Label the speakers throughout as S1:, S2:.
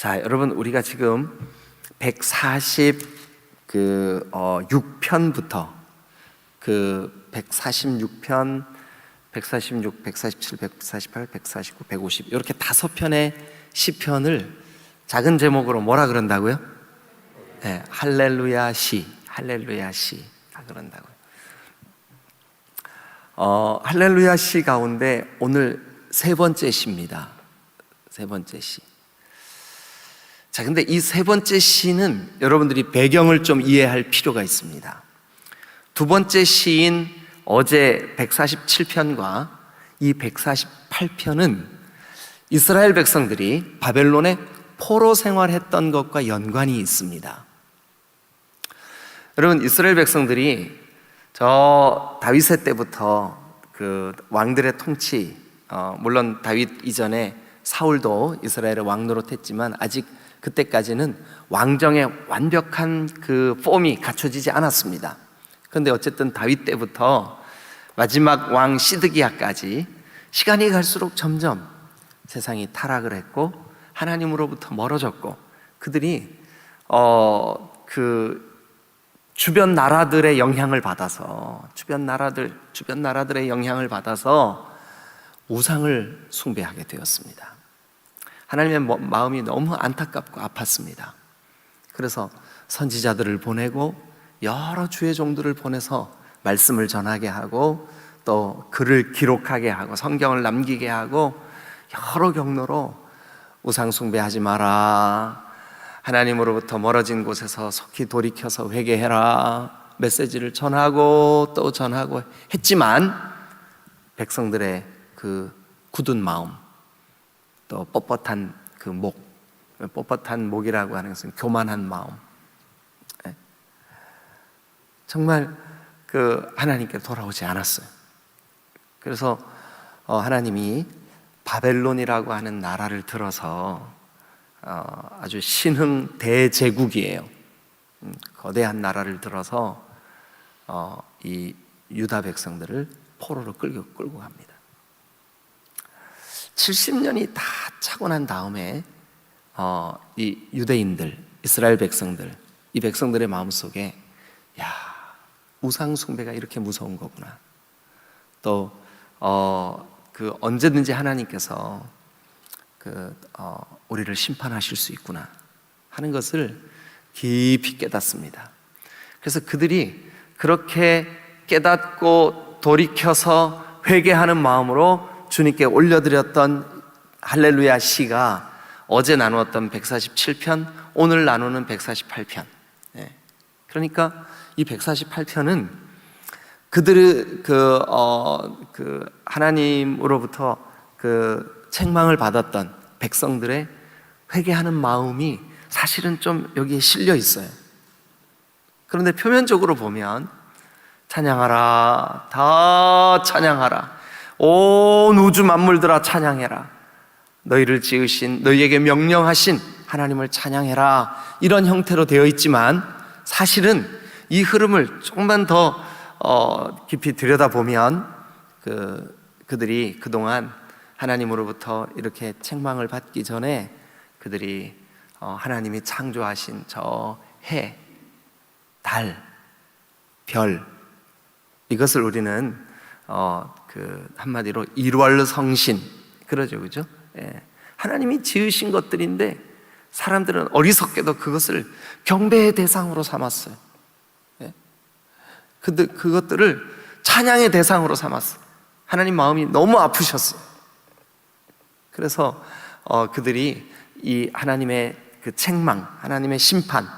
S1: 자, 여러분, 우리가 지금 146편부터 146편, 146, 147, 148, 149, 150 이렇게 5편의 시편을 작은 제목으로 뭐라 그런다고요? 네, 할렐루야 시, 할렐루야 시 다 그런다고요. 할렐루야 시 가운데 오늘 세 번째 시입니다. 세 번째 시. 자, 근데 이 세 번째 시는 여러분들이 배경을 좀 이해할 필요가 있습니다. 두 번째 시인 어제 147편과 이 148편은 이스라엘 백성들이 바벨론에 포로 생활했던 것과 연관이 있습니다. 여러분, 이스라엘 백성들이 저 다윗의 때부터 그 왕들의 통치, 물론 다윗 이전에 사울도 이스라엘의 왕 노릇했지만 아직 그때까지는 왕정의 완벽한 그 폼이 갖춰지지 않았습니다. 그런데 어쨌든 다윗 때부터 마지막 왕 시드기야까지 시간이 갈수록 점점 세상이 타락을 했고 하나님으로부터 멀어졌고 그들이 그 주변 나라들의 영향을 받아서 주변 나라들의 영향을 받아서 우상을 숭배하게 되었습니다. 하나님의 마음이 너무 안타깝고 아팠습니다. 그래서 선지자들을 보내고 여러 주의 종들을 보내서 말씀을 전하게 하고 또 글을 기록하게 하고 성경을 남기게 하고 여러 경로로 우상 숭배하지 마라, 하나님으로부터 멀어진 곳에서 속히 돌이켜서 회개해라 메시지를 전하고 또 전하고 했지만 백성들의 그 굳은 마음, 또 뻣뻣한 그 목, 뻣뻣한 목이라고 하는 것은 교만한 마음, 정말 그 하나님께 돌아오지 않았어요. 그래서 하나님이 바벨론이라고 하는 나라를 들어서 아주 신흥 대제국이에요. 거대한 나라를 들어서 이 유다 백성들을 포로로 끌고 갑니다. 70년이 다 차고 난 다음에 이 유대인들, 이스라엘 백성들, 이 백성들의 마음속에 야, 우상 숭배가 이렇게 무서운 거구나. 또 그 언제든지 하나님께서 우리를 심판하실 수 있구나 하는 것을 깊이 깨닫습니다. 그래서 그들이 그렇게 깨닫고 돌이켜서 회개하는 마음으로 주님께 올려드렸던 할렐루야 시가 어제 나누었던 147편, 오늘 나누는 148편. 그러니까 이 148편은 그들의 그 하나님으로부터 그 책망을 받았던 백성들의 회개하는 마음이 사실은 좀 여기에 실려 있어요. 그런데 표면적으로 보면 찬양하라, 다 찬양하라, 온 우주 만물들아 찬양해라, 너희를 지으신, 너희에게 명령하신 하나님을 찬양해라, 이런 형태로 되어 있지만 사실은 이 흐름을 조금만 더 깊이 들여다보면 그들이 그동안 하나님으로부터 이렇게 책망을 받기 전에 그들이 하나님이 창조하신 저 해, 달, 별, 이것을 우리는 그 한마디로 일월성신 그러죠, 그죠? 하나님이 지으신 것들인데 사람들은 어리석게도 그것을 경배의 대상으로 삼았어요. 근데 그것들을 찬양의 대상으로 삼았어요. 하나님 마음이 너무 아프셨어요. 그래서 그들이 이 하나님의 그 책망, 하나님의 심판,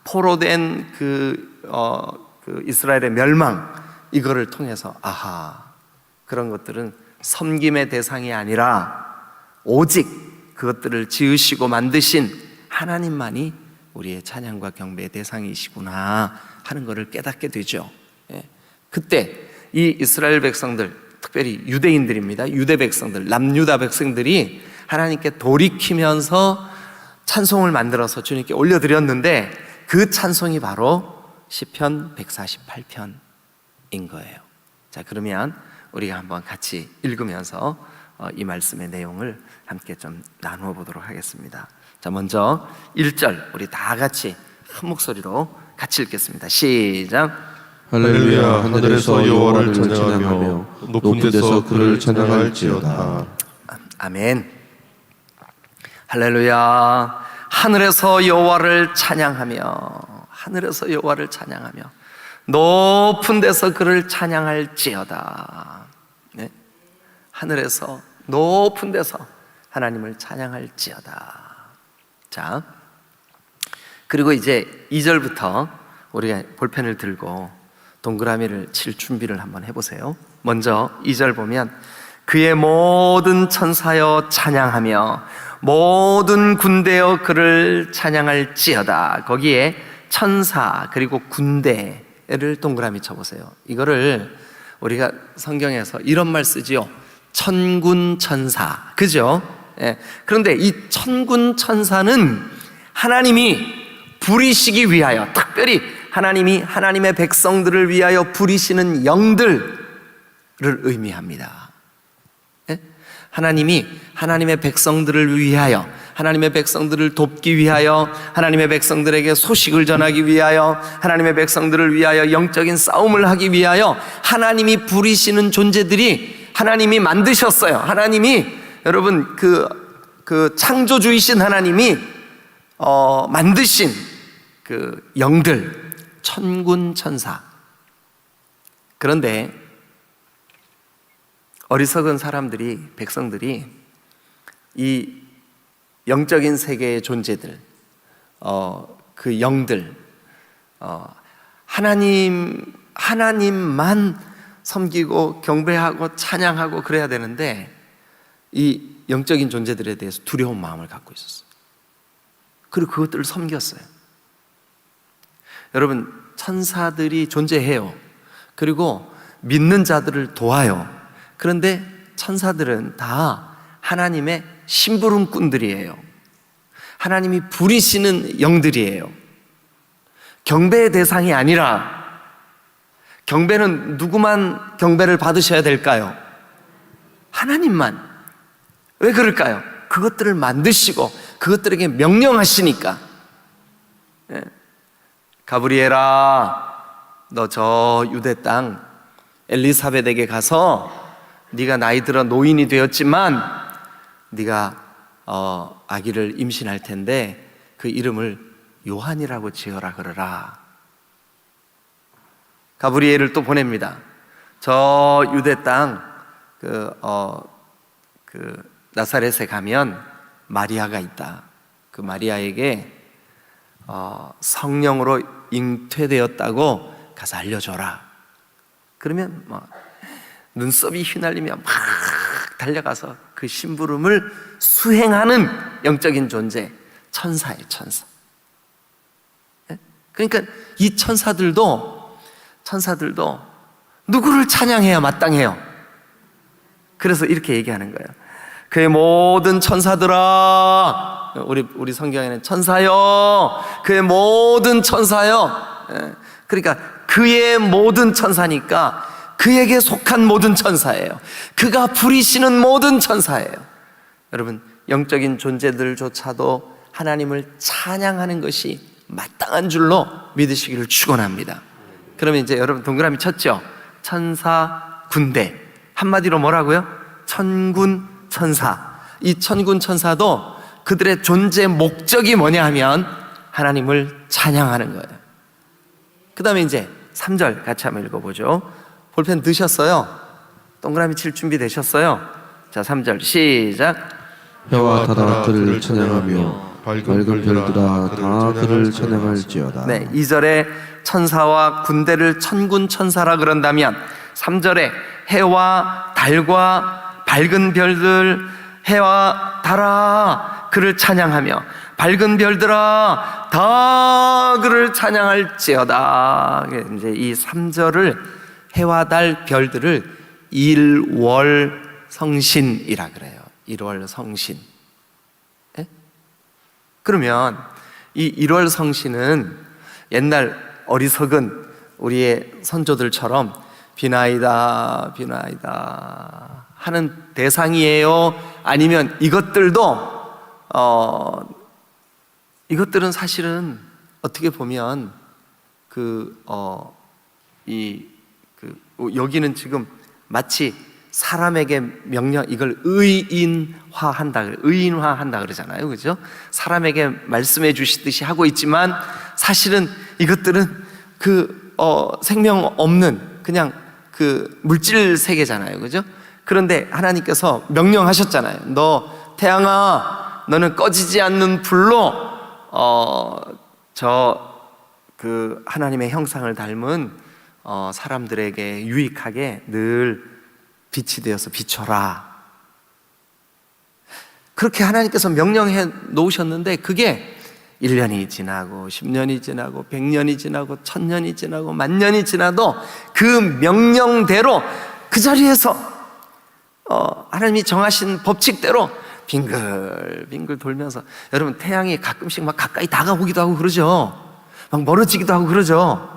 S1: 포로된 그 이스라엘의 멸망, 이거를 통해서 아하, 그런 것들은 섬김의 대상이 아니라 오직 그것들을 지으시고 만드신 하나님만이 우리의 찬양과 경배의 대상이시구나 하는 것을 깨닫게 되죠. 그때 이 이스라엘 백성들, 특별히 유대인들입니다. 유대 백성들, 남유다 백성들이 하나님께 돌이키면서 찬송을 만들어서 주님께 올려드렸는데 그 찬송이 바로 시편 148편인 거예요. 자, 그러면 우리가 한번 같이 읽으면서 이 말씀의 내용을 함께 좀 나누어 보도록 하겠습니다. 자, 먼저 1절 우리 다 같이 한 목소리로 같이 읽겠습니다. 시작.
S2: 할렐루야. 하늘에서 여호와를 찬양하며 높은 데서 그를 찬양할지어다.
S1: 아멘. 할렐루야. 하늘에서 여호와를 찬양하며, 하늘에서 여호와를 찬양하며 높은 데서 그를 찬양할지어다. 네? 하늘에서 높은 데서 하나님을 찬양할지어다. 자, 그리고 이제 2절부터 우리가 볼펜을 들고 동그라미를 칠 준비를 한번 해보세요. 먼저 2절 보면 그의 모든 천사여 찬양하며 모든 군대여 그를 찬양할지어다. 거기에 천사 그리고 군대를 동그라미 쳐보세요. 이거를 우리가 성경에서 이런 말 쓰지요. 천군천사, 그죠? 예. 그런데 이 천군천사는 하나님이 부리시기 위하여, 특별히 하나님이 하나님의 백성들을 위하여 부리시는 영들을 의미합니다. 예? 하나님이 하나님의 백성들을 위하여, 하나님의 백성들을 돕기 위하여, 하나님의 백성들에게 소식을 전하기 위하여, 하나님의 백성들을 위하여 영적인 싸움을 하기 위하여 하나님이 부리시는 존재들이 하나님이 만드셨어요. 하나님이, 여러분, 그 창조주이신 하나님이 만드신 그 영들, 천군천사. 그런데 어리석은 사람들이, 백성들이 이 영적인 세계의 존재들, 그 영들, 하나님만 섬기고 경배하고 찬양하고 그래야 되는데 이 영적인 존재들에 대해서 두려운 마음을 갖고 있었어요. 그리고 그것들을 섬겼어요. 여러분, 천사들이 존재해요. 그리고 믿는 자들을 도와요. 그런데 천사들은 다 하나님의 심부름꾼들이에요. 하나님이 부리시는 영들이에요. 경배의 대상이 아니라, 경배는 누구만 경배를 받으셔야 될까요? 하나님만. 왜 그럴까요? 그것들을 만드시고 그것들에게 명령하시니까. 예. 가브리엘아, 너 저 유대 땅 엘리사벳에게 가서 네가 나이 들어 노인이 되었지만 네가 아기를 임신할 텐데 그 이름을 요한이라고 지어라 그러라. 가브리엘을 또 보냅니다. 저 유대 땅 나사렛에 가면 마리아가 있다. 그 마리아에게 성령으로 잉태되었다고 가서 알려줘라. 그러면 눈썹이 휘날리며 막 달려가서 그 심부름을 수행하는 영적인 존재, 천사예요, 천사. 그러니까 이 천사들도 누구를 찬양해야 마땅해요. 그래서 이렇게 얘기하는 거예요. 그의 모든 천사들아, 우리 성경에는 천사여, 그의 모든 천사여. 그러니까 그의 모든 천사니까 그에게 속한 모든 천사예요. 그가 부리시는 모든 천사예요. 여러분, 영적인 존재들조차도 하나님을 찬양하는 것이 마땅한 줄로 믿으시기를 축원합니다. 그러면 이제 여러분 동그라미 쳤죠? 천사, 군대. 한마디로 뭐라고요? 천군, 천사. 이 천군 천사도 그들의 존재 목적이 뭐냐 하면 하나님을 찬양하는 거예요. 그 다음에 이제 3절 같이 한번 읽어보죠. 볼펜 드셨어요? 동그라미 칠 준비 되셨어요? 자, 3절 시작.
S2: 해와 달아 그를 찬양하며 밝은 별들아 다 그를 찬양할지어다.
S1: 네, 2절에 천사와 군대를 천군 천사라 그런다면 3절에 해와 달과 밝은 별들, 해와 달아 그를 찬양하며 밝은 별들아 다 그를 찬양할지어다. 이제 이 3절을 해와 달 별들을 일월성신이라 그래요. 일월성신. 예? 그러면 이 일월성신은 옛날 어리석은 우리의 선조들처럼 비나이다 비나이다 하는 대상이에요? 아니면 이것들도 이것들은 사실은 어떻게 보면 여기는 지금 마치 사람에게 명령, 이걸 의인화한다 그러잖아요, 그죠? 사람에게 말씀해 주시듯이 하고 있지만 사실은 이것들은 생명 없는 그냥 물질 세계잖아요, 그죠? 그런데 하나님께서 명령하셨잖아요. 너 태양아, 너는 꺼지지 않는 불로 하나님의 형상을 닮은 사람들에게 유익하게 늘 빛이 되어서 비춰라. 그렇게 하나님께서 명령해 놓으셨는데 그게 1년이 지나고 10년이 지나고 100년이 지나고 1000년이 지나고 10,000년이 지나도 그 명령대로 그 자리에서 하나님이 정하신 법칙대로 빙글빙글 돌면서, 여러분 태양이 가끔씩 막 가까이 다가오기도 하고 그러죠. 막 멀어지기도 하고 그러죠.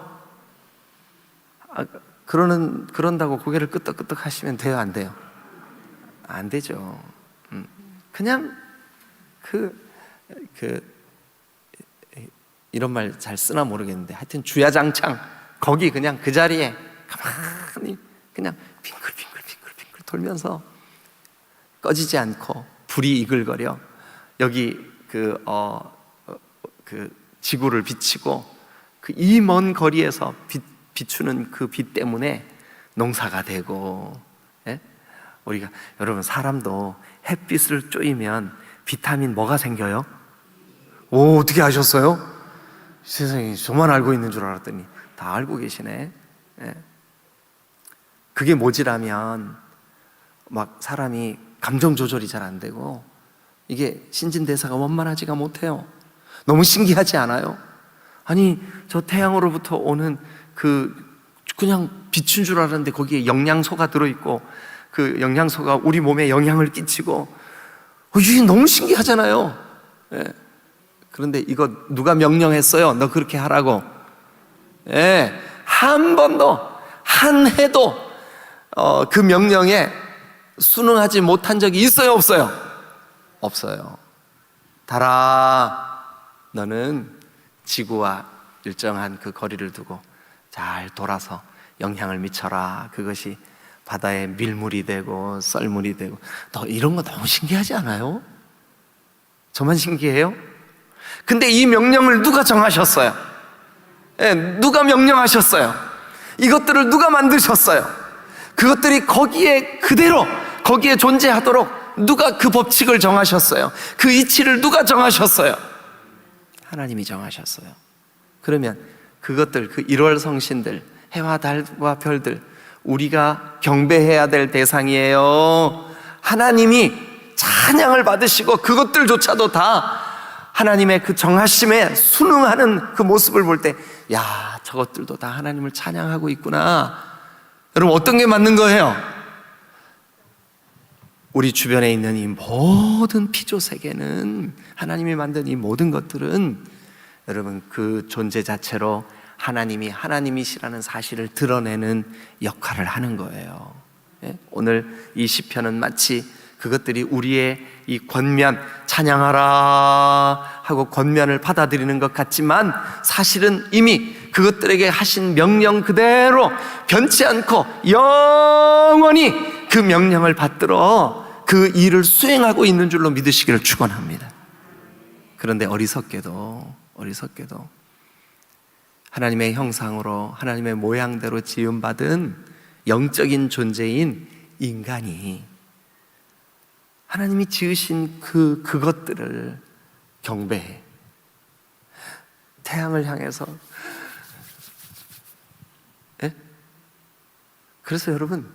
S1: 그런다고 고개를 끄덕끄덕 하시면 돼요, 안 돼요? 안 되죠. 그냥 이런 말 잘 쓰나 모르겠는데 하여튼 주야장창 거기 그냥 그 자리에 가만히 그냥 빙글빙글 돌면서 꺼지지 않고 불이 이글거려 여기 지구를 비치고 이 먼 거리에서 비추는 그 빛 때문에 농사가 되고, 예? 우리가 여러분 사람도 햇빛을 쬐면 비타민 뭐가 생겨요? 오, 어떻게 아셨어요? 세상에, 저만 알고 있는 줄 알았더니 다 알고 계시네. 예. 그게 모자라면 막 사람이 감정 조절이 잘 안 되고 이게 신진대사가 원만하지가 못해요. 너무 신기하지 않아요? 아니, 저 태양으로부터 오는 그냥 빛인 줄 알았는데 거기에 영양소가 들어있고 그 영양소가 우리 몸에 영향을 끼치고 이게 너무 신기하잖아요. 예. 그런데 이거 누가 명령했어요? 너 그렇게 하라고. 예. 한 번도 한 해도 그 명령에 순응하지 못한 적이 있어요, 없어요? 없어요. 달아, 너는 지구와 일정한 그 거리를 두고 잘 돌아서 영향을 미쳐라. 그것이 바다에 밀물이 되고 썰물이 되고. 이런 거 너무 신기하지 않아요? 저만 신기해요? 근데 이 명령을 누가 정하셨어요? 예, 누가 명령하셨어요? 이것들을 누가 만드셨어요? 그것들이 거기에 그대로 거기에 존재하도록 누가 그 법칙을 정하셨어요? 그 이치를 누가 정하셨어요? 하나님이 정하셨어요. 그러면 그것들, 그 1월 성신들, 해와 달과 별들, 우리가 경배해야 될 대상이에요. 하나님이 찬양을 받으시고 그것들조차도 다 하나님의 그 정하심에 순응하는 그 모습을 볼 때, 야, 저것들도 다 하나님을 찬양하고 있구나. 여러분, 어떤 게 맞는 거예요? 우리 주변에 있는 이 모든 피조 세계는, 하나님이 만든 이 모든 것들은 여러분 그 존재 자체로 하나님이 하나님이시라는 사실을 드러내는 역할을 하는 거예요. 예? 오늘 이 시편은 마치 그것들이 우리의 이 권면, 찬양하라 하고 권면을 받아들이는 것 같지만 사실은 이미 그것들에게 하신 명령 그대로 변치 않고 영원히 그 명령을 받들어 그 일을 수행하고 있는 줄로 믿으시기를 축원합니다. 그런데 어리석게도 하나님의 형상으로 하나님의 모양대로 지음받은 영적인 존재인 인간이 하나님이 지으신 그것들을 경배해. 태양을 향해서. 예? 그래서 여러분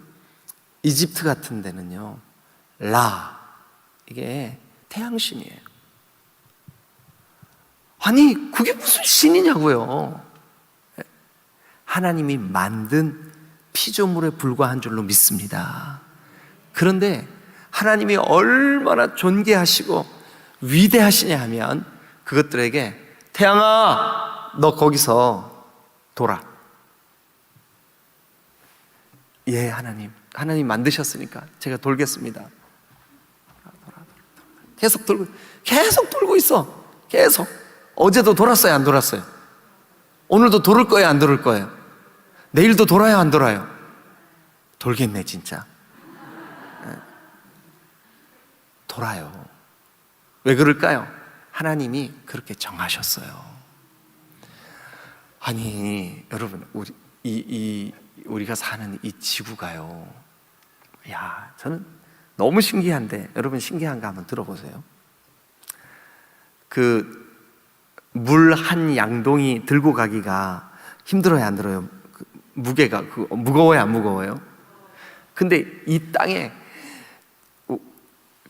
S1: 이집트 같은 데는요, 이게 태양신이에요. 아니, 그게 무슨 신이냐고요. 하나님이 만든 피조물에 불과한 줄로 믿습니다. 그런데 하나님이 얼마나 존귀하시고 위대하시냐 하면 그것들에게 태양아, 너 거기서 돌아. 예, 하나님 만드셨으니까 제가 돌겠습니다. 계속 돌고 있어. 계속. 어제도 돌았어요, 안 돌았어요? 오늘도 돌을 거예요, 안 돌을 거예요? 내일도 돌아요, 안 돌아요? 돌겠네, 진짜. 돌아요. 왜 그럴까요? 하나님이 그렇게 정하셨어요. 아니, 여러분, 우리가 사는 이 지구가요. 야, 저는 너무 신기한데, 여러분 신기한 거 한번 들어보세요. 물 한 양동이 들고 가기가 힘들어요, 안 들어요? 무게가 무거워요, 안 무거워요? 근데 이 땅에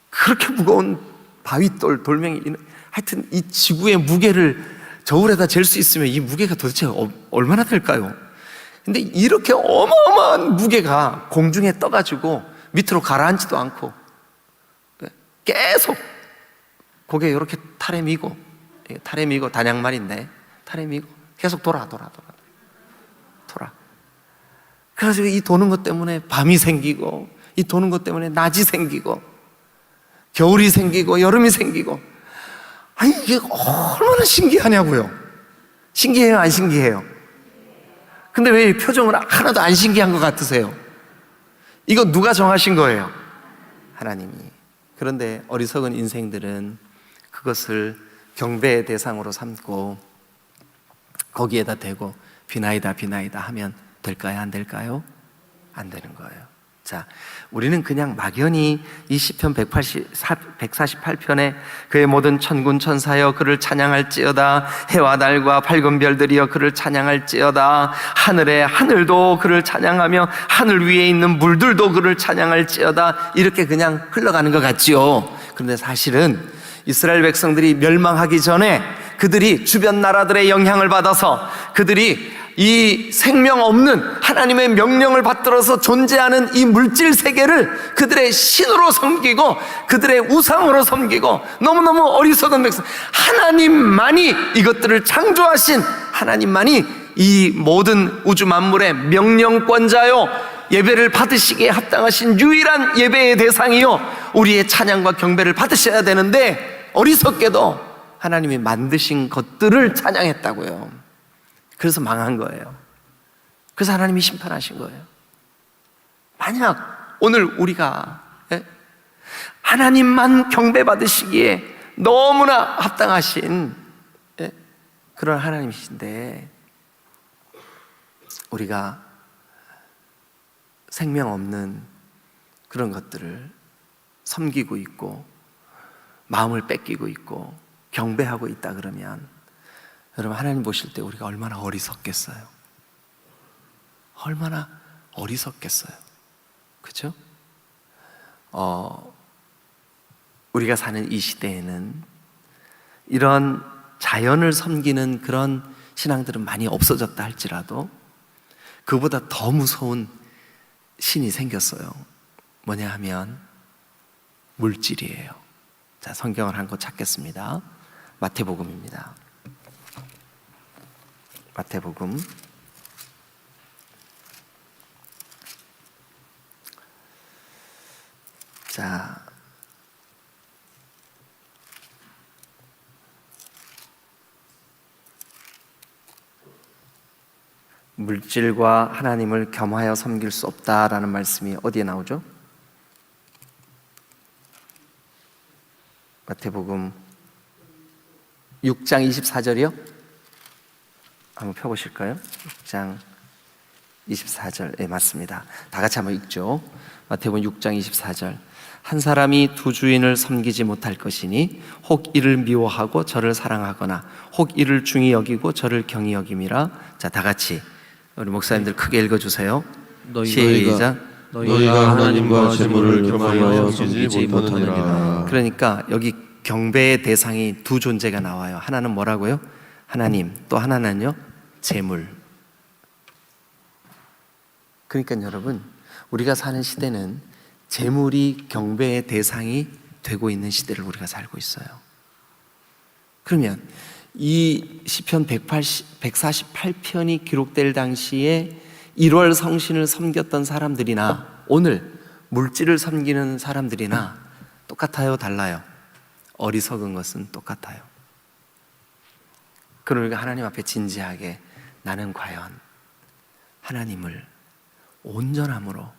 S1: 그렇게 무거운 바위돌, 돌멩이, 하여튼 이 지구의 무게를 저울에다 잴 수 있으면 이 무게가 도대체 얼마나 될까요? 근데 이렇게 어마어마한 무게가 공중에 떠가지고 밑으로 가라앉지도 않고 계속 고개 이렇게 탈에 미고 단양말인데 탈에 미고 계속 돌아. 그래서 이 도는 것 때문에 밤이 생기고, 이 도는 것 때문에 낮이 생기고, 겨울이 생기고, 여름이 생기고. 아니, 이게 얼마나 신기하냐고요. 신기해요, 안 신기해요? 근데 왜 표정은 하나도 안 신기한 것 같으세요? 이거 누가 정하신 거예요? 하나님이. 그런데 어리석은 인생들은 그것을 경배의 대상으로 삼고 거기에다 대고 비나이다 하면 될까요, 안 될까요? 안 되는 거예요. 자, 우리는 그냥 막연히 이 시편 148편에 그의 모든 천군 천사여 그를 찬양할지어다, 해와 달과 밝은 별들이여 그를 찬양할지어다, 하늘의 하늘도 그를 찬양하며 하늘 위에 있는 물들도 그를 찬양할지어다, 이렇게 그냥 흘러가는 것 같지요. 그런데 사실은 이스라엘 백성들이 멸망하기 전에 그들이 주변 나라들의 영향을 받아서 그들이 이 생명 없는 하나님의 명령을 받들어서 존재하는 이 물질 세계를 그들의 신으로 섬기고 그들의 우상으로 섬기고, 너무너무 어리석은 백성, 하나님만이 이것들을 창조하신 하나님만이 이 모든 우주 만물의 명령권자요, 예배를 받으시기에 합당하신 유일한 예배의 대상이요, 우리의 찬양과 경배를 받으셔야 되는데 어리석게도 하나님이 만드신 것들을 찬양했다고요. 그래서 망한 거예요. 그래서 하나님이 심판하신 거예요. 만약 오늘 우리가 하나님만 경배받으시기에 너무나 합당하신 그런 하나님이신데 우리가 생명 없는 그런 것들을 섬기고 있고 마음을 뺏기고 있고 경배하고 있다 그러면, 여러분, 하나님 보실 때 우리가 얼마나 어리석겠어요? 얼마나 어리석겠어요? 그렇죠? 우리가 사는 이 시대에는 이런 자연을 섬기는 그런 신앙들은 많이 없어졌다 할지라도 그보다 더 무서운 신이 생겼어요. 뭐냐 하면 물질이에요. 자, 성경을 한 곳 찾겠습니다. 마태복음입니다. 마태복음 '물질과 하나님을 겸하여 섬길 수 없다'라는 말씀이 어디에 나오죠? 마태복음 6장 24절이요? 한번 펴보실까요? 6장 24절. 네, 맞습니다. 다 같이 한번 읽죠. 마태복음 6장 24절. 한 사람이 두 주인을 섬기지 못할 것이니 혹 이를 미워하고 저를 사랑하거나 혹 이를 중히 여기고 저를 경히 여김이라. 자, 다 같이 우리 목사님들 크게 읽어주세요. 시작.
S2: 너희가 하나님과 재물을 겸하여 섬기지 못하느니라.
S1: 그러니까 여기 경배의 대상이 두 존재가 나와요. 하나는 뭐라고요? 하나님, 또 하나는요? 재물. 그러니까 여러분, 우리가 사는 시대는 재물이 경배의 대상이 되고 있는 시대를 우리가 살고 있어요. 그러면 이 시편 148편이 기록될 당시에 1월 성신을 섬겼던 사람들이나 오늘 물질을 섬기는 사람들이나 똑같아요, 달라요? 어리석은 것은 똑같아요. 그러니까 하나님 앞에 진지하게 나는 과연 하나님을 온전함으로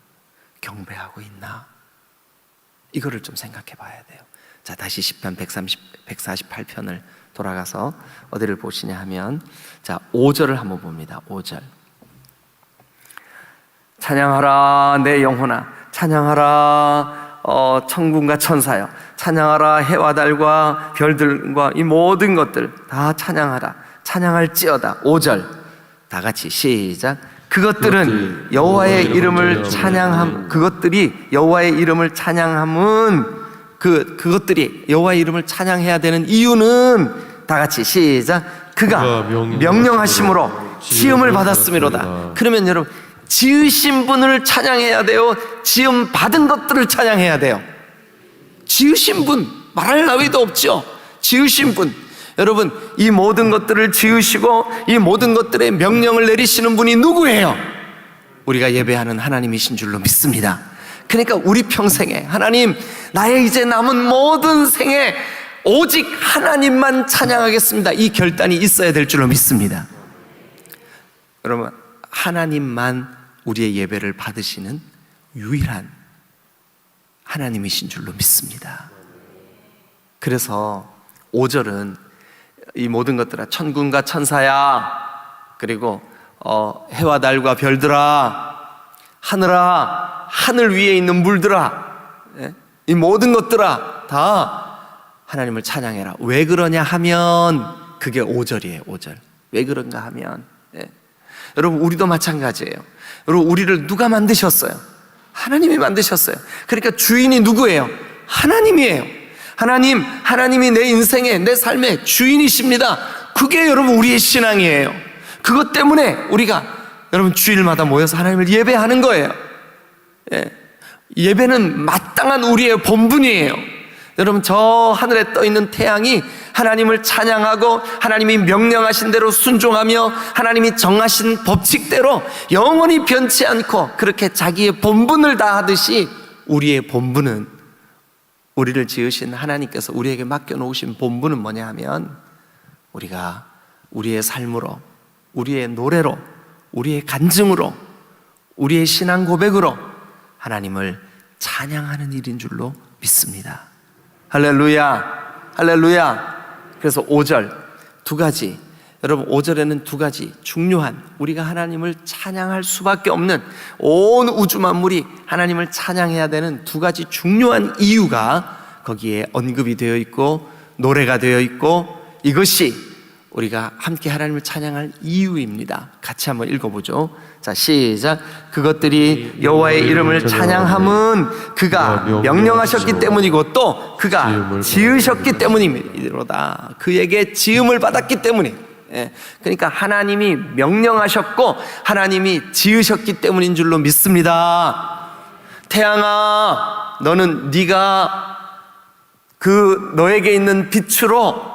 S1: 경배하고 있나? 이거를 좀 생각해 봐야 돼요. 자, 다시 시편 148편을 돌아가서 어디를 보시냐 하면, 자, 5절을 한번 봅니다. 5절. 찬양하라 내 영혼아, 찬양하라 천군과 천사여, 찬양하라 해와 달과 별들과 이 모든 것들 다 찬양하라, 찬양할지어다. 5절 다 같이 시작. 그것들은 여호와의 이름을 찬양함. 그것들이 여호와의 이름을 찬양함은 그것들이 여호와의 이름을 찬양해야 되는 이유는 다 같이 시작. 그가 명령하심으로 지음을 받았음이로다. 그러면 여러분, 지으신 분을 찬양해야 돼요? 지음 받은 것들을 찬양해야 돼요? 지으신 분, 말할 나위도 없죠. 지으신 분, 여러분, 이 모든 것들을 지으시고 이 모든 것들의 명령을 내리시는 분이 누구예요? 우리가 예배하는 하나님이신 줄로 믿습니다. 그러니까 우리 평생에 하나님, 나의 이제 남은 모든 생에 오직 하나님만 찬양하겠습니다, 이 결단이 있어야 될 줄로 믿습니다. 여러분, 하나님만 우리의 예배를 받으시는 유일한 하나님이신 줄로 믿습니다. 그래서 5절은 이 모든 것들아, 천군과 천사야, 그리고 해와 달과 별들아, 하늘아, 하늘 위에 있는 물들아, 이 모든 것들아 다 하나님을 찬양해라. 왜 그러냐 하면 그게 5절이에요. 5절. 왜 그런가 하면, 여러분, 우리도 마찬가지예요. 여러분, 우리를 누가 만드셨어요? 하나님이 만드셨어요. 그러니까 주인이 누구예요? 하나님이에요. 하나님이 내 인생의, 내 삶의 주인이십니다. 그게 여러분 우리의 신앙이에요. 그것 때문에 우리가 여러분 주일마다 모여서 하나님을 예배하는 거예요. 예배는 마땅한 우리의 본분이에요. 여러분, 저 하늘에 떠 있는 태양이 하나님을 찬양하고 하나님이 명령하신 대로 순종하며 하나님이 정하신 법칙대로 영원히 변치 않고 그렇게 자기의 본분을 다하듯이, 우리의 본분은, 우리를 지으신 하나님께서 우리에게 맡겨놓으신 본분은 뭐냐 하면, 우리가 우리의 삶으로, 우리의 노래로, 우리의 간증으로, 우리의 신앙 고백으로 하나님을 찬양하는 일인 줄로 믿습니다. 할렐루야, 할렐루야. 그래서 5절 두 가지, 여러분 5절에는 두 가지 중요한, 우리가 하나님을 찬양할 수밖에 없는, 온 우주 만물이 하나님을 찬양해야 되는 두 가지 중요한 이유가 거기에 언급이 되어 있고 노래가 되어 있고, 이것이 우리가 함께 하나님을 찬양할 이유입니다. 같이 한번 읽어보죠. 자, 시작. 그것들이 여호와의 이름을 찬양함은 그가 명령하셨기 때문이고 또 그가 지으셨기 때문이로다. 그에게 지음을 받았기 때문에. 그러니까 하나님이 명령하셨고 하나님이 지으셨기 때문인 줄로 믿습니다. 태양아, 너는 네가 그 너에게 있는 빛으로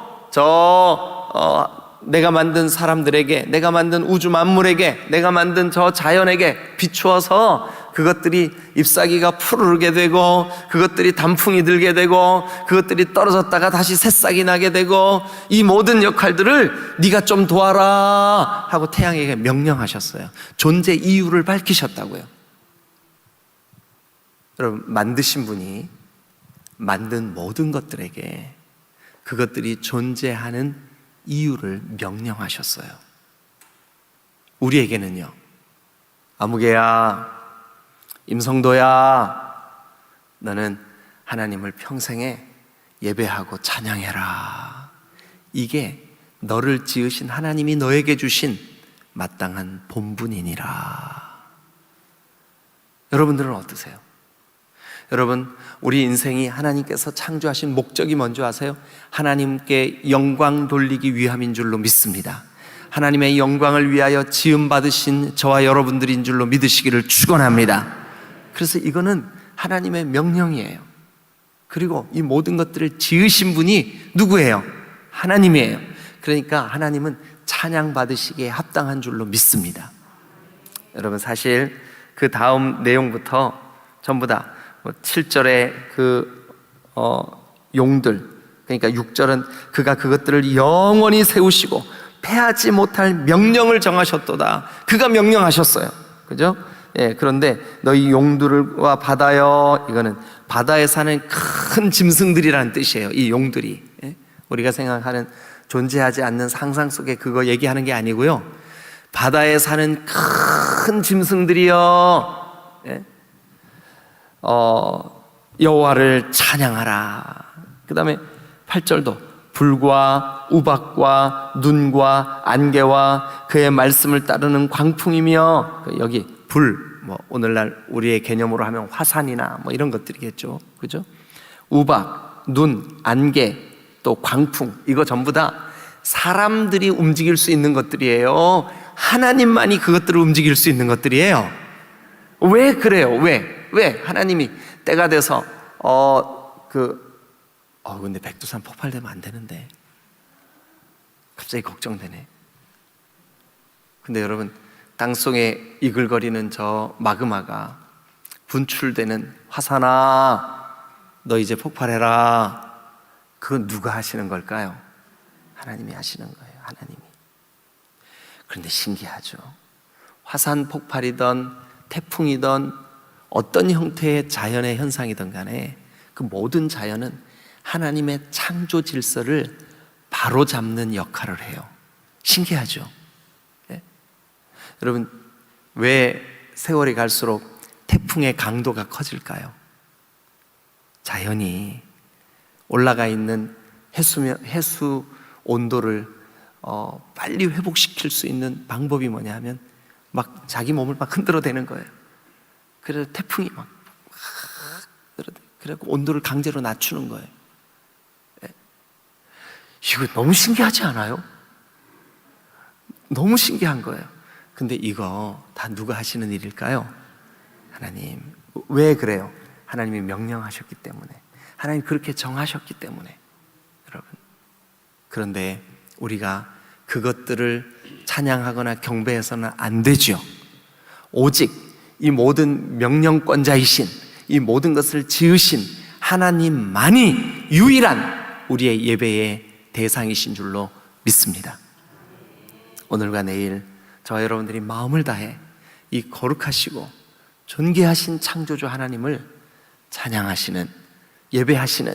S1: 내가 만든 사람들에게, 내가 만든 우주 만물에게, 내가 만든 저 자연에게 비추어서 그것들이 잎사귀가 푸르르게 되고 그것들이 단풍이 들게 되고 그것들이 떨어졌다가 다시 새싹이 나게 되고, 이 모든 역할들을 네가 좀 도와라 하고 태양에게 명령하셨어요. 존재 이유를 밝히셨다고요. 여러분, 만드신 분이 만든 모든 것들에게 그것들이 존재하는 이유를 명령하셨어요. 우리에게는요, 아무개야, 임성도야, 너는 하나님을 평생에 예배하고 찬양해라. 이게 너를 지으신 하나님이 너에게 주신 마땅한 본분이니라. 여러분들은 어떠세요? 여러분, 우리 인생이 하나님께서 창조하신 목적이 뭔지 아세요? 하나님께 영광 돌리기 위함인 줄로 믿습니다. 하나님의 영광을 위하여 지음받으신 저와 여러분들인 줄로 믿으시기를 축원합니다. 그래서 이거는 하나님의 명령이에요. 그리고 이 모든 것들을 지으신 분이 누구예요? 하나님이에요. 그러니까 하나님은 찬양받으시기에 합당한 줄로 믿습니다. 여러분 사실 그 다음 내용부터 전부 다 7절에 용들, 그러니까 6절은 그가 그것들을 영원히 세우시고 패하지 못할 명령을 정하셨도다. 그가 명령하셨어요. 그죠? 예, 그런데 너희 용들과 바다여, 이거는 바다에 사는 큰 짐승들이라는 뜻이에요. 이 용들이. 예? 우리가 생각하는 존재하지 않는 상상 속에 그거 얘기하는 게 아니고요. 바다에 사는 큰 짐승들이여, 예? 여호와를 찬양하라. 그 다음에 8절도 불과 우박과 눈과 안개와 그의 말씀을 따르는 광풍이며, 여기 불, 오늘날 우리의 개념으로 하면 화산이나 이런 것들이겠죠. 그죠? 우박, 눈, 안개, 또 광풍, 이거 전부 다 사람들이 움직일 수 있는 것들이에요. 하나님만이 그것들을 움직일 수 있는 것들이에요. 왜 그래요? 왜 하나님이 때가 돼서 근데 백두산 폭발되면 안 되는데 갑자기 걱정되네. 근데 여러분, 땅속에 이글거리는 저 마그마가 분출되는 화산아, 너 이제 폭발해라. 그건 누가 하시는 걸까요? 하나님이 하시는 거예요. 하나님이. 그런데 신기하죠. 화산 폭발이든 태풍이든 어떤 형태의 자연의 현상이든 간에 그 모든 자연은 하나님의 창조 질서를 바로잡는 역할을 해요. 신기하죠. 네? 여러분, 왜 세월이 갈수록 태풍의 강도가 커질까요? 자연이 올라가 있는 해수 온도를 빨리 회복시킬 수 있는 방법이 뭐냐 하면 막 자기 몸을 막 흔들어대는 거예요. 그래서 태풍이 막 그래서 온도를 강제로 낮추는 거예요. 이거 너무 신기하지 않아요? 너무 신기한 거예요. 근데 이거 다 누가 하시는 일일까요? 하나님. 왜 그래요? 하나님이 명령하셨기 때문에, 하나님 그렇게 정하셨기 때문에. 여러분, 그런데 우리가 그것들을 찬양하거나 경배해서는 안 되죠. 오직 이 모든 명령권자이신, 이 모든 것을 지으신 하나님만이 유일한 우리의 예배의 대상이신 줄로 믿습니다. 오늘과 내일 저와 여러분들이 마음을 다해 이 거룩하시고 존귀하신 창조주 하나님을 찬양하시는, 예배하시는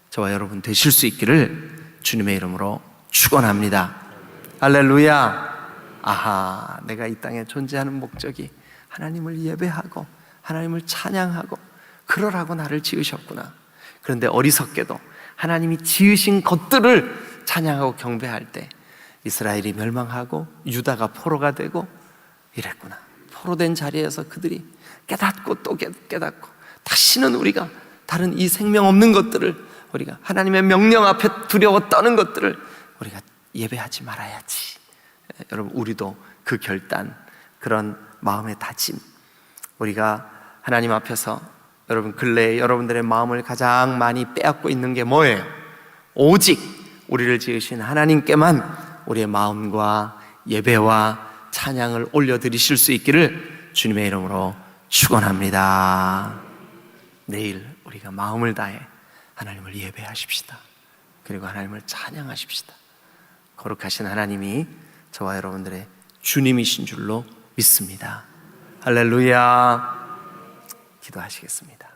S1: 저와 여러분 되실 수 있기를 주님의 이름으로 축원합니다. 할렐루야. 아하, 내가 이 땅에 존재하는 목적이 하나님을 예배하고 하나님을 찬양하고 그러라고 나를 지으셨구나. 그런데 어리석게도 하나님이 지으신 것들을 찬양하고 경배할 때 이스라엘이 멸망하고 유다가 포로가 되고 이랬구나. 포로된 자리에서 그들이 깨닫고 또 깨닫고, 다시는 우리가 다른 이 생명 없는 것들을, 우리가 하나님의 명령 앞에 두려워 떠는 것들을 우리가 예배하지 말아야지. 여러분, 우리도 그 결단, 그런 마음의 다짐, 우리가 하나님 앞에서 여러분 근래에 여러분들의 마음을 가장 많이 빼앗고 있는 게 뭐예요? 오직 우리를 지으신 하나님께만 우리의 마음과 예배와 찬양을 올려드리실 수 있기를 주님의 이름으로 축원합니다. 내일 우리가 마음을 다해 하나님을 예배하십시다. 그리고 하나님을 찬양하십시다. 거룩하신 하나님이 저와 여러분들의 주님이신 줄로 믿습니다. 할렐루야. 기도하시겠습니다.